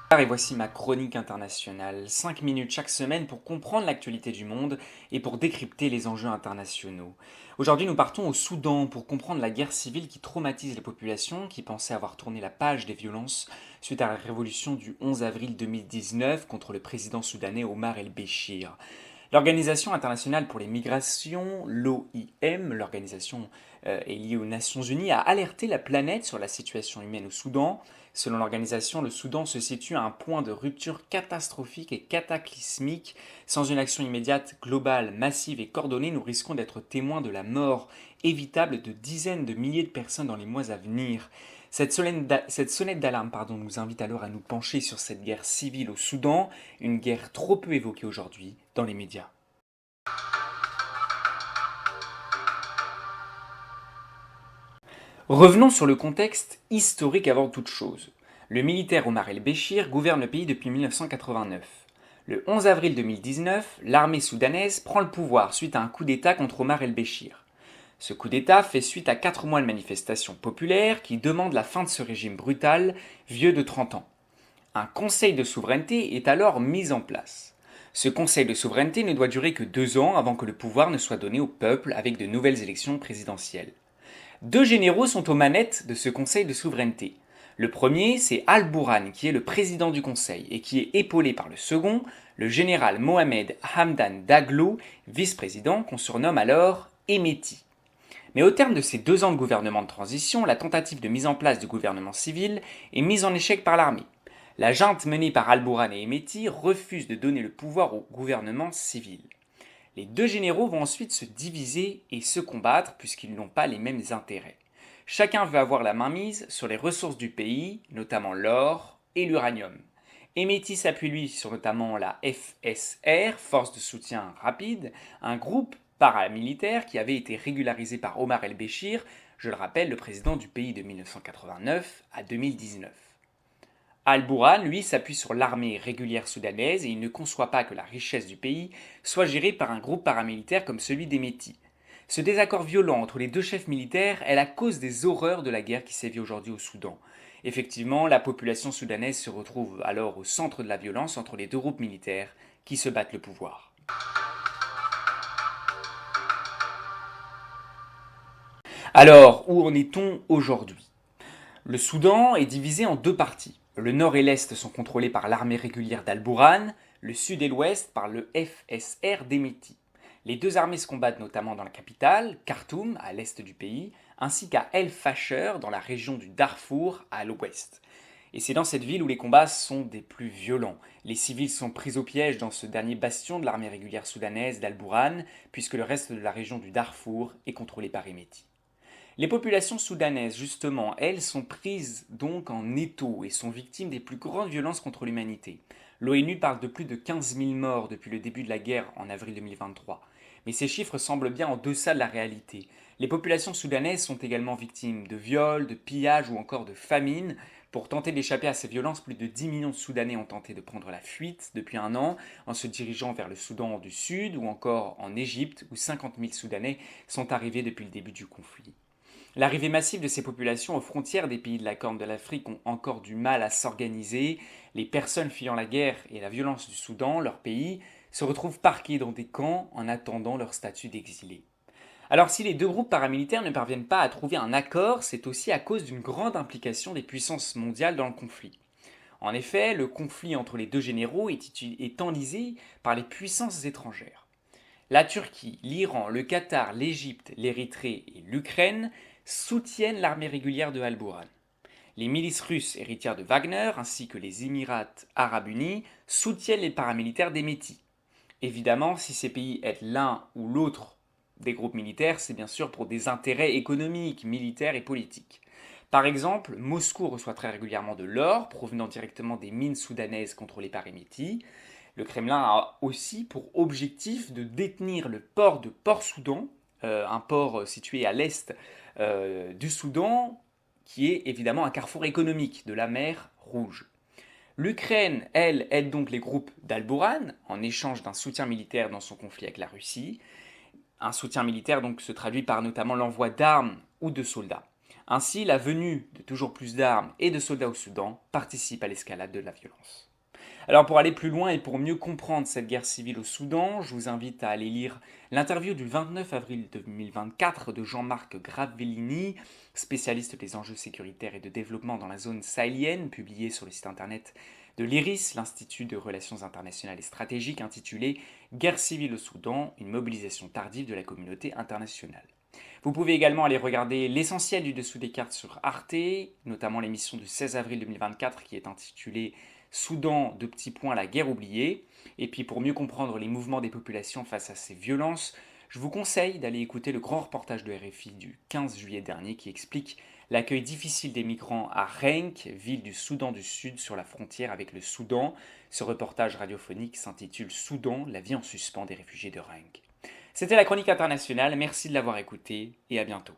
Et voici ma chronique internationale, 5 minutes chaque semaine pour comprendre l'actualité du monde et pour décrypter les enjeux internationaux. Aujourd'hui nous partons au Soudan pour comprendre la guerre civile qui traumatise les populations qui pensaient avoir tourné la page des violences suite à la révolution du 11 avril 2019 contre le président soudanais Omar el-Béchir. L'Organisation internationale pour les migrations, l'OIM, l'organisation est liée aux Nations Unies, a alerté la planète sur la situation humaine au Soudan. Selon l'organisation, le Soudan se situe à un point de rupture catastrophique et cataclysmique. Sans une action immédiate, globale, massive et coordonnée, nous risquons d'être témoins de la mort évitable de dizaines de milliers de personnes dans les mois à venir. Cette sonnette d'alarme nous invite alors à nous pencher sur cette guerre civile au Soudan, une guerre trop peu évoquée aujourd'hui dans les médias. Revenons sur le contexte historique avant toute chose. Le militaire Omar el-Béchir gouverne le pays depuis 1989. Le 11 avril 2019, l'armée soudanaise prend le pouvoir suite à un coup d'État contre Omar el-Béchir. Ce coup d'État fait suite à 4 mois de manifestations populaires qui demandent la fin de ce régime brutal, vieux de 30 ans. Un conseil de souveraineté est alors mis en place. Ce conseil de souveraineté ne doit durer que 2 ans avant que le pouvoir ne soit donné au peuple avec de nouvelles élections présidentielles. Deux généraux sont aux manettes de ce conseil de souveraineté. Le premier, c'est Al-Bourhan, qui est le président du conseil, et qui est épaulé par le second, le général Mohamed Hamdan Daglo, vice-président, qu'on surnomme alors Hemeti. Mais au terme de ces 2 ans de gouvernement de transition, la tentative de mise en place du gouvernement civil est mise en échec par l'armée. La junte menée par Al-Bourhan et Hemeti refuse de donner le pouvoir au gouvernement civil. Les deux généraux vont ensuite se diviser et se combattre puisqu'ils n'ont pas les mêmes intérêts. Chacun veut avoir la main mise sur les ressources du pays, notamment l'or et l'uranium. Hemeti s'appuie lui sur notamment la FSR, Force de soutien rapide, un groupe paramilitaire qui avait été régularisé par Omar el-Béchir, je le rappelle, le président du pays de 1989 à 2019. Al-Bourhan, lui, s'appuie sur l'armée régulière soudanaise et il ne conçoit pas que la richesse du pays soit gérée par un groupe paramilitaire comme celui des Métis. Ce désaccord violent entre les deux chefs militaires est la cause des horreurs de la guerre qui sévit aujourd'hui au Soudan. Effectivement, la population soudanaise se retrouve alors au centre de la violence entre les deux groupes militaires qui se battent le pouvoir. Alors, où en est-on aujourd'hui? Le Soudan est divisé en deux parties. Le nord et l'est sont contrôlés par l'armée régulière d'Al-Bourhan, le sud et l'ouest par le FSR d'Hemeti. Les deux armées se combattent notamment dans la capitale, Khartoum, à l'est du pays, ainsi qu'à El Fasher, dans la région du Darfour, à l'ouest. Et c'est dans cette ville où les combats sont des plus violents. Les civils sont pris au piège dans ce dernier bastion de l'armée régulière soudanaise d'Al-Bourhan, puisque le reste de la région du Darfour est contrôlé par Hemeti. Les populations soudanaises, justement, elles sont prises donc en étau et sont victimes des plus grandes violences contre l'humanité. L'ONU parle de plus de 15 000 morts depuis le début de la guerre en avril 2023. Mais ces chiffres semblent bien en deçà de la réalité. Les populations soudanaises sont également victimes de viols, de pillages ou encore de famine. Pour tenter d'échapper à ces violences, plus de 10 millions de Soudanais ont tenté de prendre la fuite depuis un an en se dirigeant vers le Soudan du Sud ou encore en Égypte où 50 000 Soudanais sont arrivés depuis le début du conflit. L'arrivée massive de ces populations aux frontières des pays de la Corne de l'Afrique ont encore du mal à s'organiser. Les personnes fuyant la guerre et la violence du Soudan, leur pays, se retrouvent parquées dans des camps en attendant leur statut d'exilés. Alors si les deux groupes paramilitaires ne parviennent pas à trouver un accord, c'est aussi à cause d'une grande implication des puissances mondiales dans le conflit. En effet, le conflit entre les deux généraux est enlisé par les puissances étrangères. La Turquie, l'Iran, le Qatar, l'Égypte, l'Érythrée et l'Ukraine soutiennent l'armée régulière de Al-Bourhan. Les milices russes héritières de Wagner ainsi que les Émirats arabes unis soutiennent les paramilitaires d'Hemeti. Évidemment, si ces pays aident l'un ou l'autre des groupes militaires, c'est bien sûr pour des intérêts économiques, militaires et politiques. Par exemple, Moscou reçoit très régulièrement de l'or provenant directement des mines soudanaises contrôlées par Hemeti. Le Kremlin a aussi pour objectif de détenir le port de Port-Soudan, un port situé à l'est du Soudan, qui est évidemment un carrefour économique de la mer Rouge. L'Ukraine, elle, aide donc les groupes d'Al-Bourhan en échange d'un soutien militaire dans son conflit avec la Russie. Un soutien militaire donc se traduit par notamment l'envoi d'armes ou de soldats. Ainsi, la venue de toujours plus d'armes et de soldats au Soudan participe à l'escalade de la violence. Alors pour aller plus loin et pour mieux comprendre cette guerre civile au Soudan, je vous invite à aller lire l'interview du 29 avril 2024 de Jean-Marc Gravellini, spécialiste des enjeux sécuritaires et de développement dans la zone sahélienne, publiée sur le site internet de l'IRIS, l'Institut de Relations Internationales et Stratégiques, intitulé Guerre civile au Soudan, une mobilisation tardive de la communauté internationale. Vous pouvez également aller regarder l'essentiel du dessous des cartes sur Arte, notamment l'émission du 16 avril 2024 qui est intitulée Soudan, deux petits points, la guerre oubliée. Et puis pour mieux comprendre les mouvements des populations face à ces violences, je vous conseille d'aller écouter le grand reportage de RFI du 15 juillet dernier qui explique l'accueil difficile des migrants à Renk, ville du Soudan du Sud sur la frontière avec le Soudan. Ce reportage radiophonique s'intitule Soudan, la vie en suspens des réfugiés de Renk. C'était la chronique internationale, merci de l'avoir écouté et à bientôt.